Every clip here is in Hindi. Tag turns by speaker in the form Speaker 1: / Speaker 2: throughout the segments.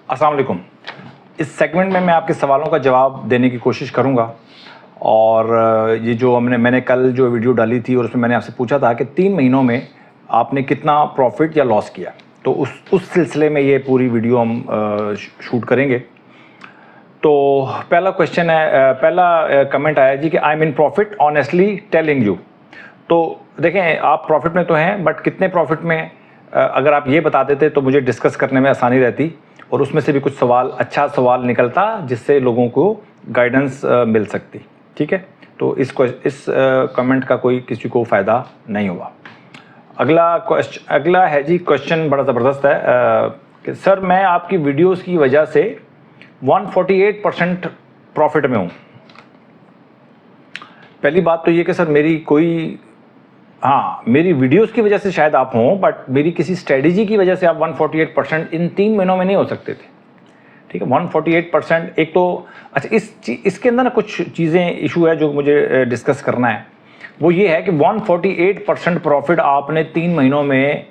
Speaker 1: अस्सलाम वालेकुम। इस सेगमेंट में मैं आपके सवालों का जवाब देने की कोशिश करूंगा। और ये जो मैंने कल जो वीडियो डाली थी और उसमें मैंने आपसे पूछा था कि 3 महीनों में आपने कितना प्रॉफिट या लॉस किया, तो उस सिलसिले में ये पूरी वीडियो हम शूट करेंगे। तो पहला क्वेश्चन है, पहला कमेंट आया जी कि I M in profit honestly telling you. तो देखें, आप प्रॉफिट में तो हैं, बट कितने प्रॉफिट में अगर आप ये बता देते तो मुझे डिस्कस करने में आसानी रहती और उसमें से भी कुछ अच्छा सवाल निकलता जिससे लोगों को गाइडेंस मिल सकती। ठीक है, तो इस कमेंट का कोई किसी को फ़ायदा नहीं हुआ। अगला है जी, क्वेश्चन बड़ा ज़बरदस्त है कि सर मैं आपकी वीडियोस की वजह से 148% प्रॉफिट में हूँ। पहली बात तो ये कि सर मेरी वीडियोस की वजह से शायद आप हों, बट मेरी किसी स्ट्रेटजी की वजह से आप 148% इन 3 महीनों में नहीं हो सकते थे। ठीक है, 148%। एक तो अच्छा, इसके अंदर ना कुछ चीज़ें इशू है जो मुझे डिस्कस करना है। वो ये है कि 148% प्रॉफिट आपने 3 महीनों में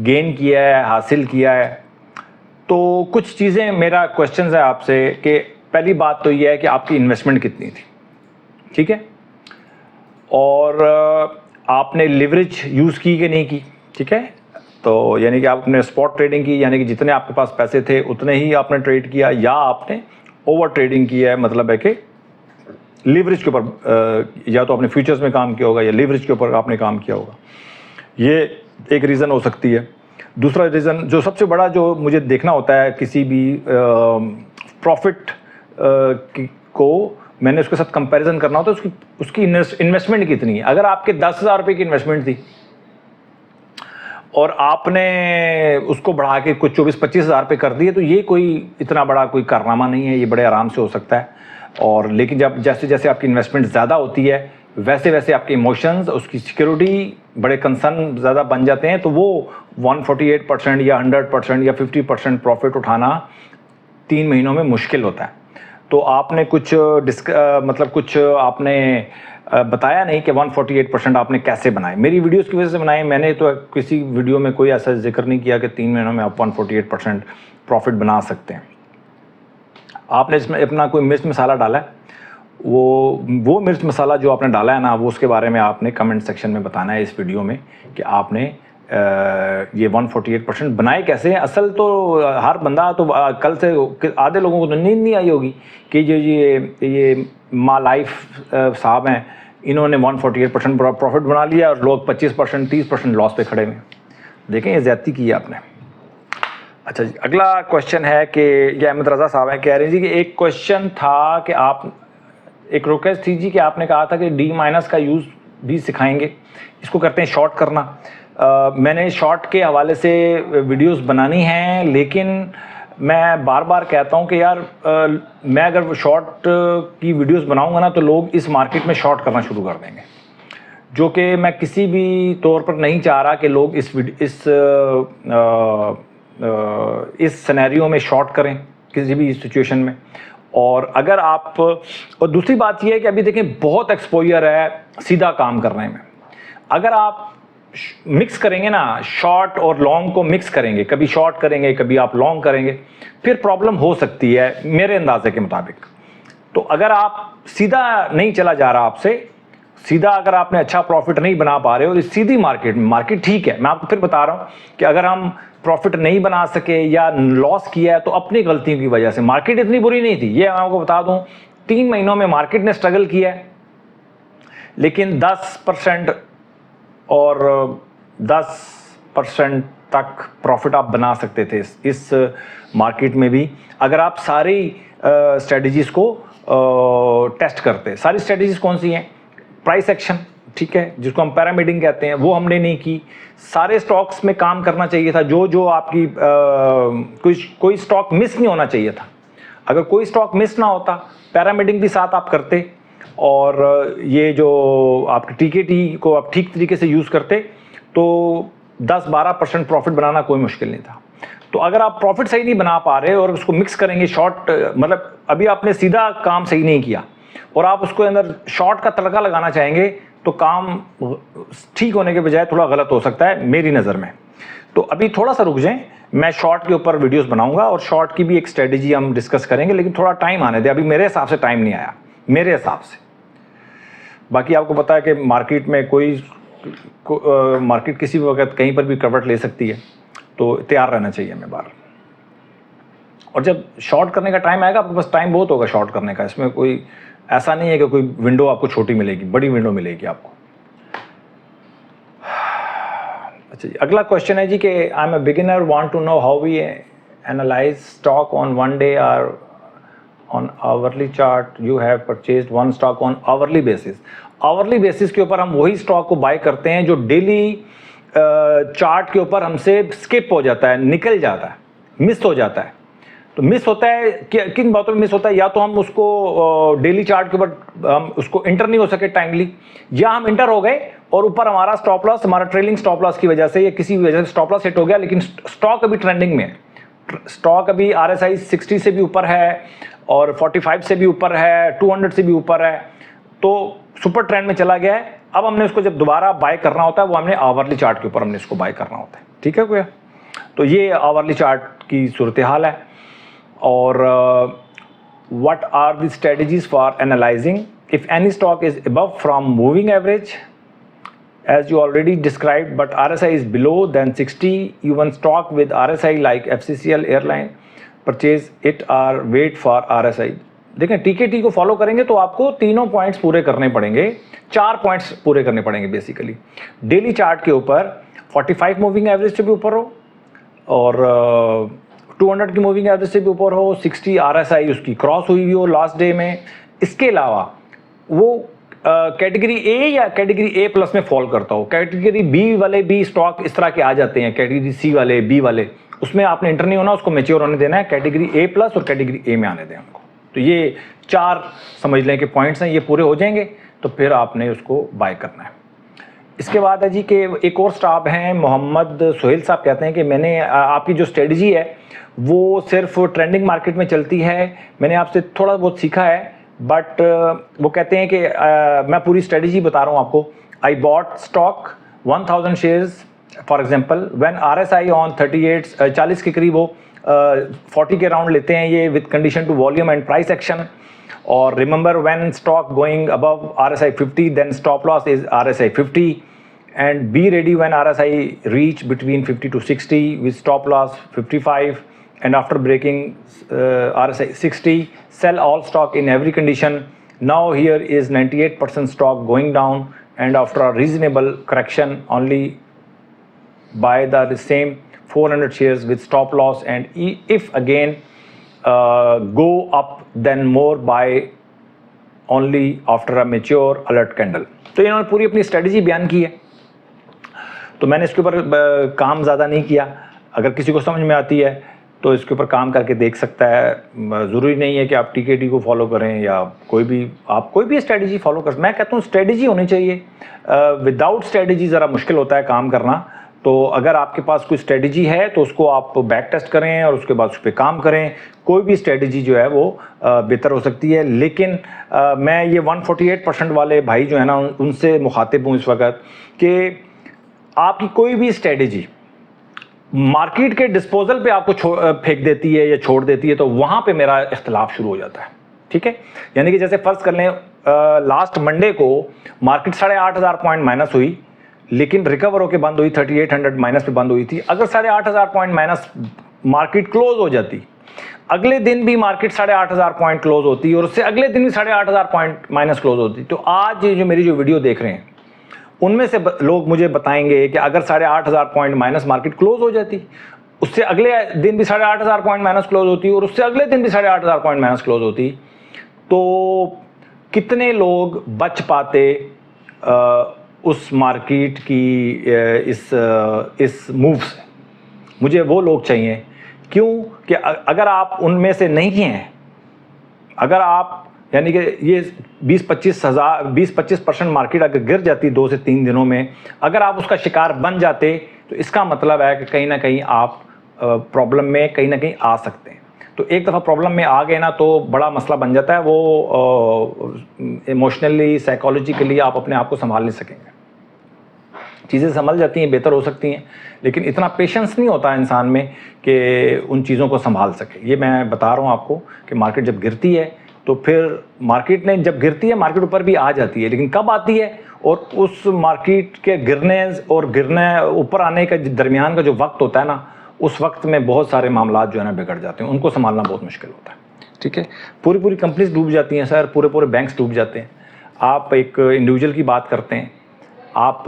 Speaker 1: गेन किया है, हासिल किया है। तो कुछ चीज़ें, मेरा क्वेश्चन है आपसे कि पहली बात तो ये है कि आपकी इन्वेस्टमेंट कितनी थी। ठीक है, और आपने लिवरेज यूज़ की कि नहीं की। ठीक है, तो यानी कि आपने स्पॉट ट्रेडिंग की, यानी कि जितने आपके पास पैसे थे उतने ही आपने ट्रेड किया, या आपने ओवर ट्रेडिंग किया है, मतलब है कि लिवरेज के ऊपर या तो आपने फ्यूचर्स में काम किया होगा या लिवरेज के ऊपर आपने काम किया होगा। ये एक रीज़न हो सकती है। दूसरा रीज़न जो सबसे बड़ा जो मुझे देखना होता है किसी भी प्रॉफिट को मैंने उसके साथ कंपैरिजन करना होता है, उसकी इन्वेस्टमेंट कितनी है। अगर आपके 10,000 रुपये की इन्वेस्टमेंट थी और आपने उसको बढ़ा के कुछ 24-25 हज़ार रुपये कर दिए, तो ये कोई इतना बड़ा कोई कारनामा नहीं है, ये बड़े आराम से हो सकता है। और लेकिन जब जैसे जैसे आपकी इन्वेस्टमेंट ज़्यादा होती है वैसे वैसे आपके इमोशंस, उसकी सिक्योरिटी बड़े कंसर्न ज़्यादा बन जाते हैं, तो वो 148% या 100% या 50% प्रॉफिट उठाना 3 महीनों में मुश्किल होता है। तो आपने कुछ कुछ आपने बताया नहीं कि 148% आपने कैसे बनाए। मेरी वीडियोस की वजह से बनाए। मैंने तो किसी वीडियो में कोई ऐसा जिक्र नहीं किया कि 3 महीनों में आप 148% प्रॉफिट बना सकते हैं। आपने इसमें अपना कोई मिर्च मसाला डाला है, वो मिर्च मसाला जो आपने डाला है ना, वो उसके बारे में आपने कमेंट सेक्शन में बताना है इस वीडियो में कि आपने ये 148% बनाए कैसे हैं। असल तो हर बंदा तो कल से आधे लोगों को तो नींद नहीं आई होगी कि जो ये माँ लाइफ साहब हैं, इन्होंने 148% प्रॉफिट बना लिया और लोग 25% 30% लॉस पे खड़े हुए। देखें, ये ज़्यादती की है आपने। अच्छा जी, अगला क्वेश्चन है कि ये अहमद रज़ा साहब हैं, कह रहे हैं जी कि एक क्वेश्चन था कि आप, एक रिक्वेस्ट थी जी कि आपने कहा था कि D- का यूज़ भी सिखाएंगे। इसको करते हैं शॉर्ट करना। मैंने शॉर्ट के हवाले से वीडियोस बनानी हैं, लेकिन मैं बार बार कहता हूं कि यार मैं अगर शॉर्ट की वीडियोस बनाऊंगा ना, तो लोग इस मार्केट में शॉर्ट करना शुरू कर देंगे, जो कि मैं किसी भी तौर पर नहीं चाह रहा कि लोग इस सिनेरियो में शॉर्ट करें किसी भी सिचुएशन में। और अगर आप, और दूसरी बात यह है कि अभी देखें बहुत एक्सपोजर है सीधा काम करने में। अगर आप मिक्स करेंगे ना, शॉर्ट और लॉन्ग को मिक्स करेंगे, कभी शॉर्ट करेंगे कभी आप लॉन्ग करेंगे, फिर प्रॉब्लम हो सकती है मेरे अंदाजे के मुताबिक। तो अगर आप सीधा नहीं चला जा रहा आपसे, सीधा अगर आपने अच्छा प्रॉफिट नहीं बना पा रहे हो, इस सीधी मार्केट ठीक है, मैं आपको फिर बता रहा हूं कि अगर हम प्रॉफिट नहीं बना सके या लॉस किया है तो अपनी गलतियों की वजह से। मार्केट इतनी बुरी नहीं थी, ये मैं आपको बता दूं। 3 महीनों में मार्केट ने स्ट्रगल किया है, लेकिन 10% और 10% तक प्रॉफिट आप बना सकते थे इस मार्केट में भी, अगर आप सारी स्ट्रेटजीज को टेस्ट करते। सारी स्ट्रेटजीज कौन सी हैं? प्राइस एक्शन, ठीक है, जिसको हम पैरामीडिंग कहते हैं, वो हमने नहीं की। सारे स्टॉक्स में काम करना चाहिए था, जो आपकी कोई स्टॉक मिस नहीं होना चाहिए था। अगर कोई स्टॉक मिस ना होता, पैरामीडिंग भी साथ आप करते और ये जो आपकी टीकेटी को आप ठीक तरीके से यूज़ करते, तो 10-12% प्रॉफिट बनाना कोई मुश्किल नहीं था। तो अगर आप प्रॉफिट सही नहीं बना पा रहे और उसको मिक्स करेंगे शॉर्ट, मतलब अभी आपने सीधा काम सही नहीं किया और आप उसको अंदर शॉर्ट का तड़का लगाना चाहेंगे, तो काम ठीक होने के बजाय थोड़ा गलत हो सकता है मेरी नज़र में। तो अभी थोड़ा सा रुक जाएं, मैं शॉर्ट के ऊपर वीडियोस बनाऊंगा और शॉर्ट की भी एक स्ट्रेटेजी हम डिस्कस करेंगे, लेकिन थोड़ा टाइम आने दे, अभी मेरे हिसाब से टाइम नहीं आया, मेरे हिसाब से। बाकी आपको पता है कि मार्केट में मार्केट किसी भी वक्त कहीं पर भी करवट ले सकती है, तो तैयार रहना चाहिए हमें बाहर। और जब शॉर्ट करने का टाइम आएगा, आपके पास टाइम बहुत होगा शॉर्ट करने का, इसमें कोई ऐसा नहीं है कि कोई विंडो आपको छोटी मिलेगी, बड़ी विंडो मिलेगी आपको। अच्छा जी, अगला क्वेश्चन है जी कि I am a beginner, want to know how we analyse stock on one day और on hourly chart. You have purchased one stock on hourly basis. Hourly basis के ऊपर हम वही स्टॉक को बाय करते हैं जो डेली चार्ट के ऊपर हमसे स्किप हो जाता है, निकल जाता है, मिस हो जाता है। तो मिस होता है किन बातों में मिस होता है? या तो हम उसको डेली चार्ट के ऊपर हम उसको इंटर नहीं हो सके टाइमली, या हम इंटर हो गए और ऊपर हमारा स्टॉप लॉस, हमारा ट्रेलिंग स्टॉप लॉस की वजह से या किसी भी वजह से स्टॉप लॉस हिट हो गया, लेकिन स्टॉक अभी ट्रेंडिंग में है, स्टॉक अभी RSI 60 से भी ऊपर है और 45 से भी ऊपर है, 200 से भी ऊपर है, तो सुपर ट्रेंड में चला गया है। अब हमने उसको जब दोबारा बाय करना होता है, वो हमने आवरली चार्ट के ऊपर हमने इसको बाय करना होता है। ठीक है भैया, तो ये आवरली चार्ट की सूरत हाल है। और what are the strategies for analyzing if any stock is above from moving average as you already described, but RSI is below than 60, even stock with RSI like FCCL airline, purchase it or wait for RSI। देखें, TKT को फॉलो करेंगे तो आपको तीनों पॉइंट्स पूरे करने पड़ेंगे, 4 पॉइंट्स पूरे करने पड़ेंगे बेसिकली। डेली चार्ट के ऊपर 45 मूविंग एवरेज से भी ऊपर हो और 200 की मूविंग एवरेज से भी ऊपर हो, 60 RSI उसकी क्रॉस हुई हो लास्ट डे में। इसके अलावा वो कैटेगरी ए या कैटेगरी ए प्लस में फॉल करता हो, कैटेगरी बी वाले भी स्टॉक इस तरह के आ जाते हैं, कैटेगरी सी वाले, बी वाले, उसमें आपने इंटर नहीं होना, उसको मैच्योर होने देना है, कैटेगरी ए प्लस और कैटेगरी ए में आने दें हमको। तो ये 4 समझ लें कि पॉइंट्स हैं, ये पूरे हो जाएंगे तो फिर आपने उसको बाय करना है। इसके बाद है जी कि एक और स्टाफ हैं, मोहम्मद सोहेल साहब, कहते हैं कि मैंने आपकी जो स्ट्रेटजी है वो सिर्फ ट्रेंडिंग मार्केट में चलती है, मैंने आपसे थोड़ा बहुत सीखा है, बट वो कहते हैं कि मैं पूरी स्ट्रेटजी बता रहा हूँ आपको। I bought stock 1000 shares for example when RSI on 40 के करीब हो, 40 के राउंड लेते हैं ये with condition to volume and price action. और remember when stock going above RSI 50 then stop loss is RSI 50 and be ready when RSI reach between 50 to 60 with stop loss 55, and after breaking RSI 60 sell all stock in every condition. Now here is 98% stock going down, and after a reasonable correction only buy the same 400 shares with stop loss, and if again go up then more buy only after a mature alert candle। तो इन्होंने पूरी अपनी स्ट्रेटजी बयान की है, तो मैंने इसके ऊपर काम ज़्यादा नहीं किया। अगर किसी को समझ में आती है तो इसके ऊपर काम करके देख सकता है, ज़रूरी नहीं है कि आप TKT को फॉलो करें या आप कोई भी स्ट्रेटजी फॉलो कर। मैं कहता हूँ स्ट्रेटजी होनी चाहिए, विदाउट स्ट्रेटजी ज़रा मुश्किल होता है काम करना। तो अगर आपके पास कोई स्ट्रेटजी है तो उसको आप बैक टेस्ट करें और उसके बाद उस पर काम करें। कोई भी स्ट्रेटजी जो है वो बेहतर हो सकती है, लेकिन मैं ये 148% वाले भाई जो है ना उनसे मुखातिब हूँ इस वक्त कि आपकी कोई भी स्ट्रेटजी मार्केट के डिस्पोजल पे आपको फेंक देती है या छोड़ देती है, तो वहाँ पे मेरा इख्तिलाफ शुरू हो जाता है। ठीक है, यानी कि जैसे फर्ज कर लें लास्ट मंडे को मार्केट 8500 पॉइंट माइनस हुई, लेकिन रिकवर होकर बंद हुई 3800 माइनस पे बंद हुई थी। अगर 8500 पॉइंट माइनस मार्केट क्लोज हो जाती, अगले दिन भी मार्केट 8500 पॉइंट क्लोज होती और उससे अगले दिन भी 8500 पॉइंट माइनस क्लोज होती, तो आज जो मेरी जो वीडियो देख रहे हैं उनमें से लोग मुझे बताएंगे कि अगर 8500 पॉइंट माइनस मार्केट क्लोज हो जाती, उससे अगले दिन भी 8500 पॉइंट माइनस क्लोज होती और उससे अगले दिन भी 8500 पॉइंट माइनस क्लोज होती, तो कितने लोग बच पाते उस मार्केट की इस मूव से? मुझे वो लोग चाहिए, क्यों कि अगर आप उनमें से नहीं हैं, अगर आप यानी कि ये 20-25% मार्केट अगर गिर जाती 2 से 3 दिनों में, अगर आप उसका शिकार बन जाते तो इसका मतलब है कि कहीं ना कहीं आप प्रॉब्लम में कहीं ना कहीं आ सकते हैं। तो एक दफ़ा प्रॉब्लम में आ गए ना तो बड़ा मसला बन जाता है, वो इमोशनली साइकोलॉजिकली आप अपने आप को संभाल नहीं सकेंगे। चीज़ें संभल जाती हैं, बेहतर हो सकती हैं, लेकिन इतना पेशेंस नहीं होता इंसान में कि उन चीज़ों को संभाल सके। ये मैं बता रहा हूँ आपको कि मार्केट जब गिरती है तो फिर मार्केट ने जब गिरती है मार्केट ऊपर भी आ जाती है, लेकिन कब आती है और उस मार्केट के गिरने ऊपर आने का दरमियान का जो वक्त होता है ना, उस वक्त में बहुत सारे मामला जो है ना बिगड़ जाते हैं, उनको संभालना बहुत मुश्किल होता है। ठीक है, पूरी कंपनीज डूब जाती हैं सर, पूरे बैंक्स डूब जाते हैं। आप एक इंडिविजुअल की बात करते हैं, आप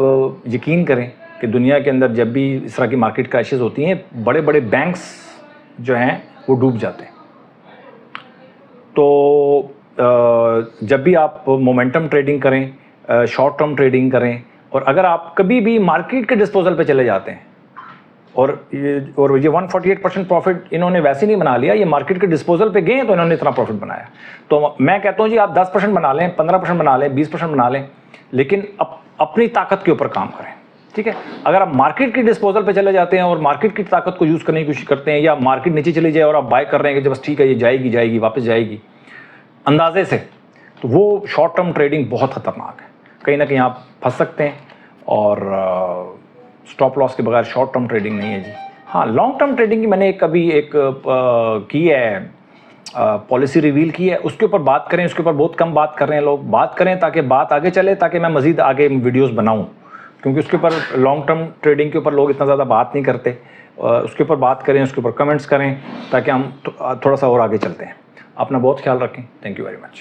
Speaker 1: यकीन करें कि दुनिया के अंदर जब भी इस तरह की मार्केट क्रैशेस होती हैं, बड़े बैंक्स जो हैं वो डूब जाते हैं। तो जब भी आप मोमेंटम ट्रेडिंग करें, शॉर्ट टर्म ट्रेडिंग करें, और अगर आप कभी भी मार्केट के डिस्पोजल पे चले जाते हैं और ये 148% प्रॉफिट इन्होंने वैसे नहीं बना लिया, ये मार्केट के डिस्पोजल पे गए तो इन्होंने इतना प्रॉफिट बनाया। तो मैं कहता हूँ जी आप 10% बना लें, 15% बना लें, 20% बना लें, लेकिन अपनी ताकत के ऊपर काम करें। ठीक है, अगर आप मार्केट के डिस्पोजल पे चले जाते हैं और मार्केट की ताकत को यूज़ करने की कोशिश करते हैं, या मार्केट नीचे चली जाए और आप बाय कर रहे हैं कि बस ठीक है ये जाएगी वापस जाएगी अंदाजे से, तो वो शॉर्ट टर्म ट्रेडिंग बहुत ख़तरनाक है। कहीं ना कहीं आप फंस सकते हैं, और स्टॉप लॉस के बगैर शॉर्ट टर्म ट्रेडिंग नहीं है जी। हाँ, लॉन्ग टर्म ट्रेडिंग की मैंने कभी एक की है, पॉलिसी रिवील की है, उसके ऊपर बात करें। उसके ऊपर बहुत कम बात कर रहे हैं लोग, बात करें ताकि बात आगे चले, ताकि मैं मज़ीद आगे वीडियोस बनाऊं, क्योंकि उसके ऊपर लॉन्ग टर्म ट्रेडिंग के ऊपर लोग इतना ज़्यादा बात नहीं करते। उसके ऊपर बात करें, उसके ऊपर कमेंट्स करें, ताकि हम थोड़ा सा और आगे चलते हैं। अपना बहुत ख्याल रखें। Thank you very much.